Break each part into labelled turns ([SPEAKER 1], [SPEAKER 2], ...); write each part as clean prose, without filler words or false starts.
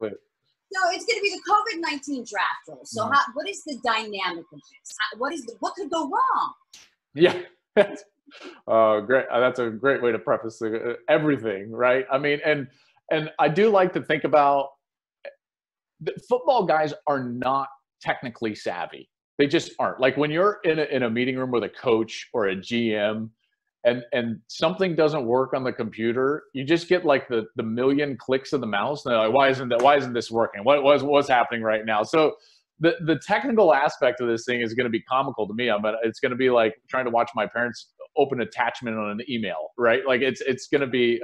[SPEAKER 1] So it's going to be the COVID-19 draft rule. So what is the dynamic of this? What could go wrong?
[SPEAKER 2] Yeah. Great. That's a great way to preface everything, right? I mean, and I do like to think about football guys are not technically savvy. They just aren't. Like when you're in a meeting room with a coach or a GM and something doesn't work on the computer, you just get like the million clicks of the mouse and they're like, why isn't this working? What's happening right now? So the technical aspect of this thing is going to be comical to me. It's going to be like trying to watch my parents open attachment on an email, right? Like it's going to be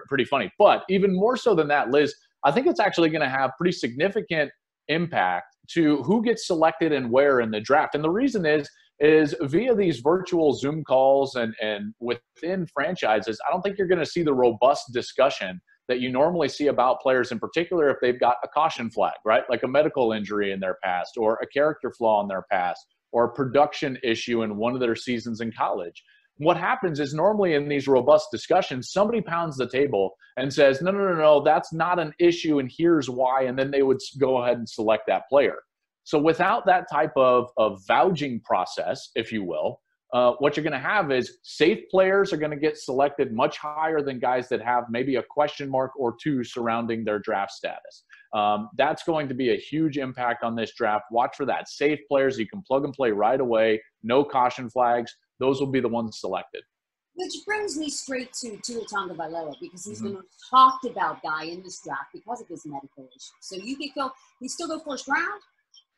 [SPEAKER 2] pretty funny. But even more so than that, Liz, I think it's actually going to have pretty significant impact to who gets selected and where in the draft. And the reason is via these virtual Zoom calls and within franchises, I don't think you're going to see the robust discussion that you normally see about players, in particular if they've got a caution flag, right? Like a medical injury in their past or a character flaw in their past or a production issue in one of their seasons in college. What happens is normally in these robust discussions, somebody pounds the table and says, no, that's not an issue and here's why, and then they would go ahead and select that player. So without that type of vouching process, if you will, what you're going to have is safe players are going to get selected much higher than guys that have maybe a question mark or two surrounding their draft status. That's going to be a huge impact on this draft. Watch for that. Safe players you can plug and play right away, no caution flags. Those will be the ones selected.
[SPEAKER 1] Which brings me straight to Tua Tagovailoa, because he's the most talked about guy in this draft because of his medical issues. So he still go first round?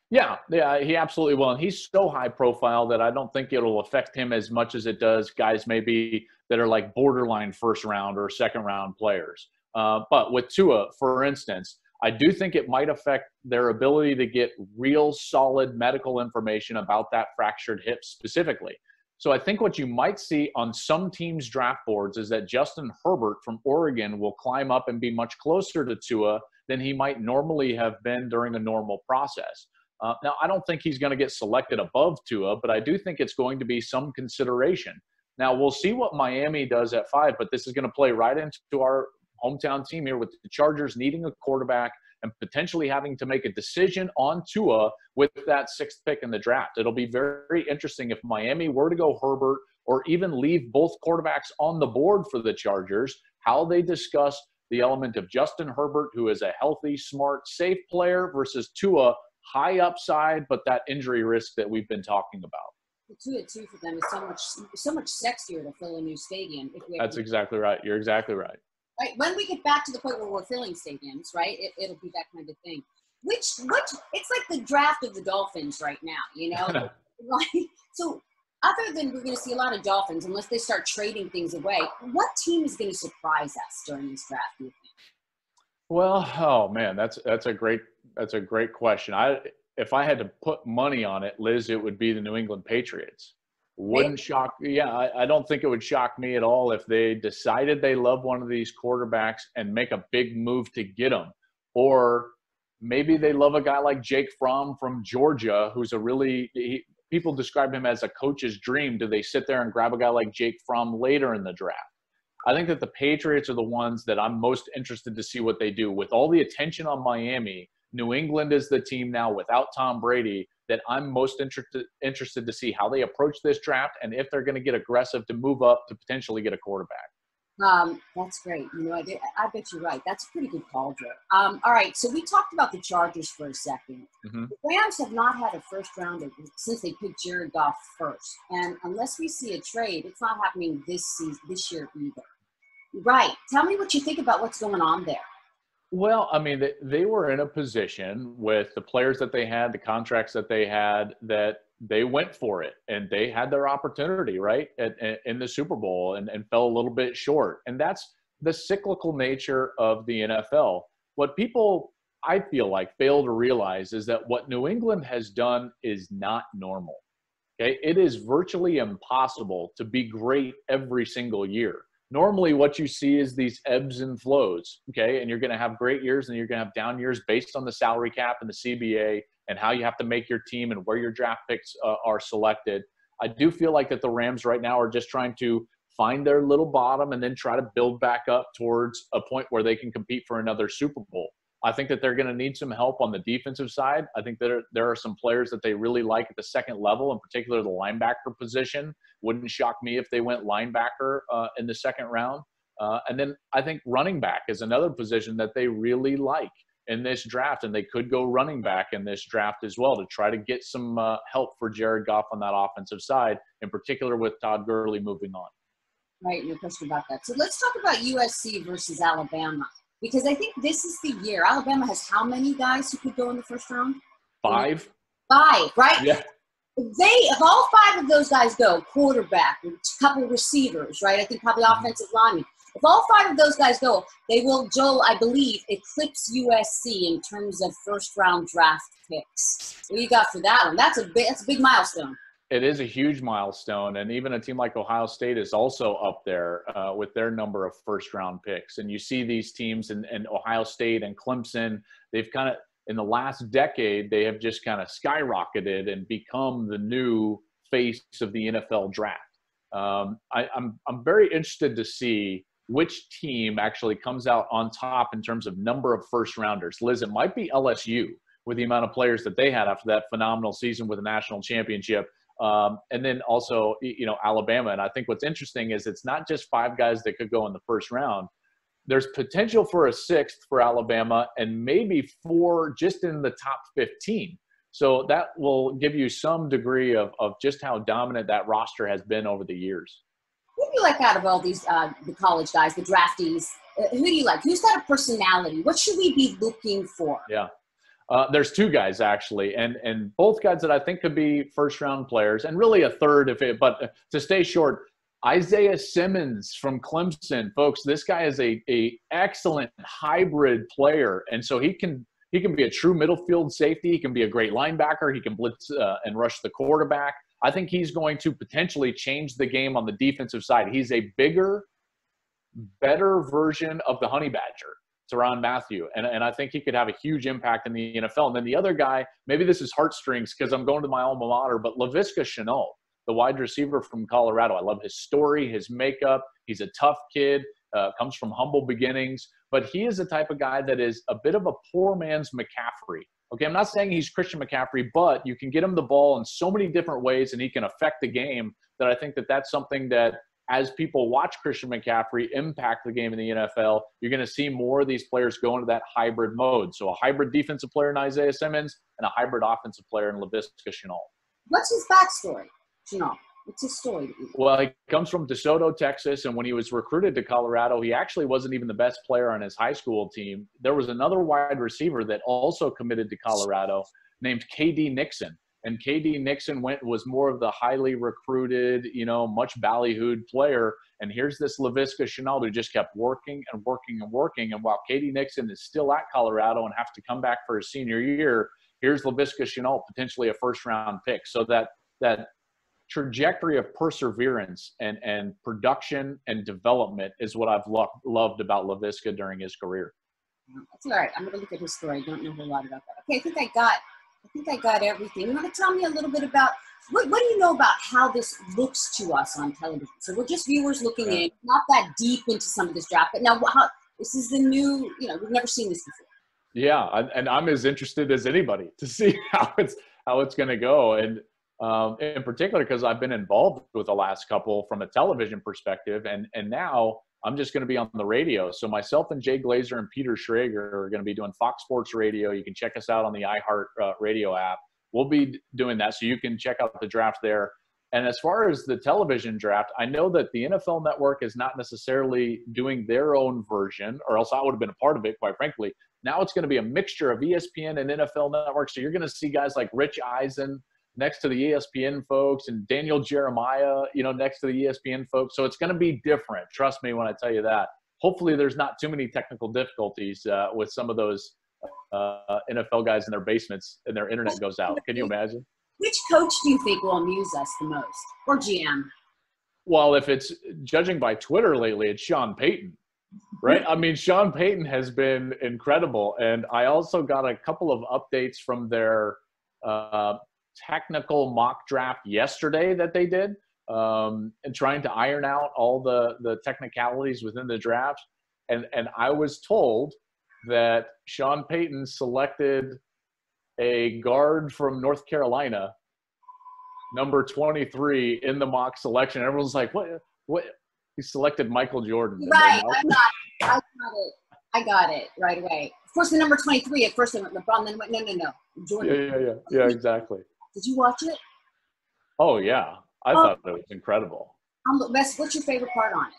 [SPEAKER 2] Yeah, he absolutely will. And he's so high profile that I don't think it'll affect him as much as it does guys maybe that are like borderline first round or second round players. But with Tua, for instance, I do think it might affect their ability to get real solid medical information about that fractured hip specifically. So I think what you might see on some teams' draft boards is that Justin Herbert from Oregon will climb up and be much closer to Tua than he might normally have been during a normal process. Now, I don't think he's going to get selected above Tua, but I do think it's going to be some consideration. Now, we'll see what Miami does at 5, but this is going to play right into our hometown team here with the Chargers needing a quarterback and potentially having to make a decision on Tua with that 6th pick in the draft. It'll be very interesting if Miami were to go Herbert or even leave both quarterbacks on the board for the Chargers, how they discuss the element of Justin Herbert, who is a healthy, smart, safe player, versus Tua, high upside, but that injury risk that we've been talking about.
[SPEAKER 1] The 2-2 for them is so much sexier to fill a new stadium.
[SPEAKER 2] That's exactly right. You're exactly right.
[SPEAKER 1] Right. When we get back to the point where we're filling stadiums, right, it'll be that kind of thing. Which it's like the draft of the Dolphins right now, you know? Right? So other than we're going to see a lot of Dolphins, unless they start trading things away, what team is going to surprise us during this draft, do you think?
[SPEAKER 2] Well, oh man, that's a great question. If I had to put money on it, Liz, it would be the New England Patriots. Wouldn't shock. Yeah, I don't think it would shock me at all if they decided they love one of these quarterbacks and make a big move to get them. Or maybe they love a guy like Jake Fromm from Georgia, who's people describe him as a coach's dream. Do they sit there and grab a guy like Jake Fromm later in the draft? I think that the Patriots are the ones that I'm most interested to see what they do. With all the attention on Miami, New England is the team now without Tom Brady that I'm most interested to see how they approach this draft and if they're going to get aggressive to move up to potentially get a quarterback.
[SPEAKER 1] That's great. You know, I bet you're right. That's a pretty good call, Joe. All right, so we talked about the Chargers for a second. The Rams have not had a first rounder since they picked Jared Goff first, and unless we see a trade, it's not happening this year either. Right. Tell me what you think about what's going on there.
[SPEAKER 2] Well, I mean, they were in a position with the players that they had, the contracts that they had, that they went for it and they had their opportunity, right, in the Super Bowl and fell a little bit short. And that's the cyclical nature of the NFL. What people, I feel like, fail to realize is that what New England has done is not normal. Okay, it is virtually impossible to be great every single year. Normally what you see is these ebbs and flows, okay? And you're going to have great years and you're going to have down years based on the salary cap and the CBA and how you have to make your team and where your draft picks are selected. I do feel like that the Rams right now are just trying to find their little bottom and then try to build back up towards a point where they can compete for another Super Bowl. I think that they're going to need some help on the defensive side. I think that there are some players that they really like at the second level, in particular the linebacker position. Wouldn't shock me if they went linebacker in the second round. And then I think running back is another position that they really like in this draft, and they could go running back in this draft as well to try to get some help for Jared Goff on that offensive side, in particular with Todd Gurley moving on.
[SPEAKER 1] Right, no question about that. So let's talk about USC versus Alabama, because I think this is the year. Alabama has how many guys who could go in the first round?
[SPEAKER 2] 5.
[SPEAKER 1] 5, right?
[SPEAKER 2] Yeah.
[SPEAKER 1] If all 5 of those guys go, quarterback, a couple of receivers, right? I think probably offensive linemen. If all 5 of those guys go, they will, Joel, I believe, eclipse USC in terms of first-round draft picks. What do you got for that one? That's a big milestone.
[SPEAKER 2] It is a huge milestone, and even a team like Ohio State is also up there with their number of first-round picks. And you see these teams in Ohio State and Clemson, they've kind of, in the last decade, they have just kind of skyrocketed and become the new face of the NFL draft. I'm very interested to see which team actually comes out on top in terms of number of first-rounders. Liz, it might be LSU with the amount of players that they had after that phenomenal season with a national championship. And then also, Alabama. And I think what's interesting is it's not just 5 guys that could go in the first round. There's potential for a 6th for Alabama and maybe 4 just in the top 15. So that will give you some degree of just how dominant that roster has been over the years.
[SPEAKER 1] Who do you like out of all these, the college guys, the draftees? Who do you like? Who's got a personality? What should we be looking for?
[SPEAKER 2] Yeah. There's 2 guys actually, and both guys that I think could be first-round players, and really a third but to stay short, Isaiah Simmons from Clemson, folks. This guy is a excellent hybrid player, and so he can be a true middle field safety. He can be a great linebacker. He can blitz and rush the quarterback. I think he's going to potentially change the game on the defensive side. He's a bigger, better version of the Honey Badger, Tyrann Mathieu, and I think he could have a huge impact in the NFL. And then the other guy, maybe this is heartstrings because I'm going to my alma mater, but Laviska Shenault, the wide receiver from Colorado. I love his story, his makeup. He's a tough kid, comes from humble beginnings, but he is the type of guy that is a bit of a poor man's McCaffrey. Okay, I'm not saying he's Christian McCaffrey, but you can get him the ball in so many different ways, and he can affect the game that I think that that's something that as people watch Christian McCaffrey impact the game in the NFL, you're going to see more of these players go into that hybrid mode. So a hybrid defensive player in Isaiah Simmons and a hybrid offensive player in Laviska Shenault.
[SPEAKER 1] What's his backstory, Shenault? What's his story?
[SPEAKER 2] Well, he comes from DeSoto, Texas, and when he was recruited to Colorado, he actually wasn't even the best player on his high school team. There was another wide receiver that also committed to Colorado named K.D. Nixon. And K.D. Nixon was more of the highly recruited, much ballyhooed player. And here's this Laviska Shenault who just kept working and working and working. And while K.D. Nixon is still at Colorado and has to come back for his senior year, here's Laviska Shenault, potentially a first-round pick. So that trajectory of perseverance and production and development is what I've loved about Laviska during his career.
[SPEAKER 1] That's all right. I'm going to look at his story. I don't know a whole lot about that. Okay, I think I got everything. You want to tell me a little bit about what do you know about how this looks to us on television? So we're just viewers looking in, not that deep into some of this draft. But now, this is the new. We've never seen this before.
[SPEAKER 2] Yeah, and I'm as interested as anybody to see how it's going to go, and in particular because I've been involved with the last couple from a television perspective, and now I'm just going to be on the radio. So myself and Jay Glazer and Peter Schrager are going to be doing Fox Sports Radio. You can check us out on the iHeart radio app. We'll be doing that, so you can check out the draft there. And as far as the television draft, I know that the NFL Network is not necessarily doing their own version, or else I would have been a part of it, quite frankly. Now it's going to be a mixture of ESPN and NFL Network. So you're going to see guys like Rich Eisen next to the ESPN folks and Daniel Jeremiah, next to the ESPN folks. So it's going to be different. Trust me when I tell you that. Hopefully there's not too many technical difficulties with some of those NFL guys in their basements and their internet goes out. Can you imagine?
[SPEAKER 1] Which coach do you think will amuse us the most, or GM?
[SPEAKER 2] Well, if it's judging by Twitter lately, it's Sean Payton, right? I mean, Sean Payton has been incredible. And I also got a couple of updates from their technical mock draft yesterday that they did, and trying to iron out all the technicalities within the draft. And I was told that Sean Payton selected a guard from North Carolina, number 23, in the mock selection. Everyone's like, what? He selected Michael Jordan.
[SPEAKER 1] Right, I got it right away. Of course, the number 23, at first I went LeBron, then I went, no, Jordan.
[SPEAKER 2] Yeah, exactly.
[SPEAKER 1] Did you watch it?
[SPEAKER 2] Oh, yeah. I thought it was incredible.
[SPEAKER 1] What's your favorite part on it?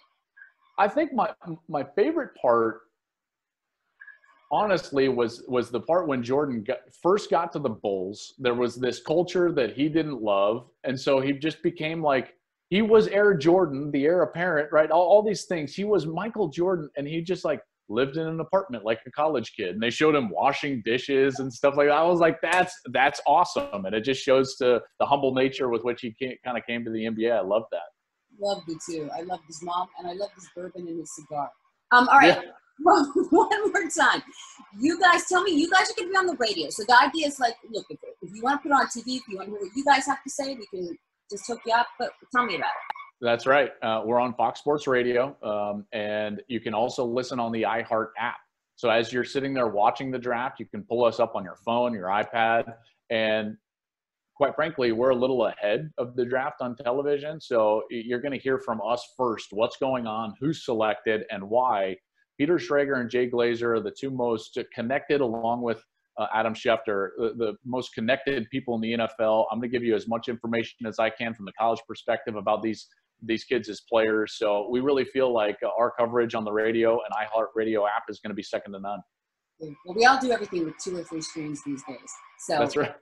[SPEAKER 2] I think my favorite part, honestly, was the part when Jordan first got to the Bulls. There was this culture that he didn't love, and so he just became like, he was Air Jordan, the heir apparent, right? All these things. He was Michael Jordan, and he just like lived in an apartment like a college kid. And they showed him washing dishes and stuff like that. I was like, that's awesome, and it just shows to the humble nature with which he kind of came to the NBA. I love that.
[SPEAKER 1] Loved it too. I loved his mom, and I loved his bourbon and his cigar. All right. Yeah. Well, one more time. You guys, tell me, you guys are going to be on the radio. So the idea is like, look, if you want to put it on TV, if you want to hear what you guys have to say, we can just hook you up. But tell me about it.
[SPEAKER 2] That's right. We're on FOX Sports Radio, and you can also listen on the iHeart app. So as you're sitting there watching the draft, you can pull us up on your phone, your iPad, and quite frankly, we're a little ahead of the draft on television. So you're going to hear from us first, what's going on, who's selected, and why. Peter Schrager and Jay Glazer are the two most connected, along with Adam Schefter, the most connected people in the NFL. I'm going to give you as much information as I can from the college perspective about these kids as players. So we really feel like our coverage on the radio and iHeart Radio app is going to be second to none.
[SPEAKER 1] Well, we all do everything with 2 or 3 screens these days. So
[SPEAKER 2] that's right.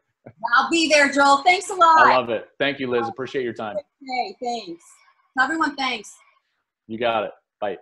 [SPEAKER 1] I'll be there, Joel. Thanks a lot.
[SPEAKER 2] I love it. Thank you, Liz. Appreciate your time.
[SPEAKER 1] Hey, thanks. Everyone, thanks.
[SPEAKER 2] You got it. Bye.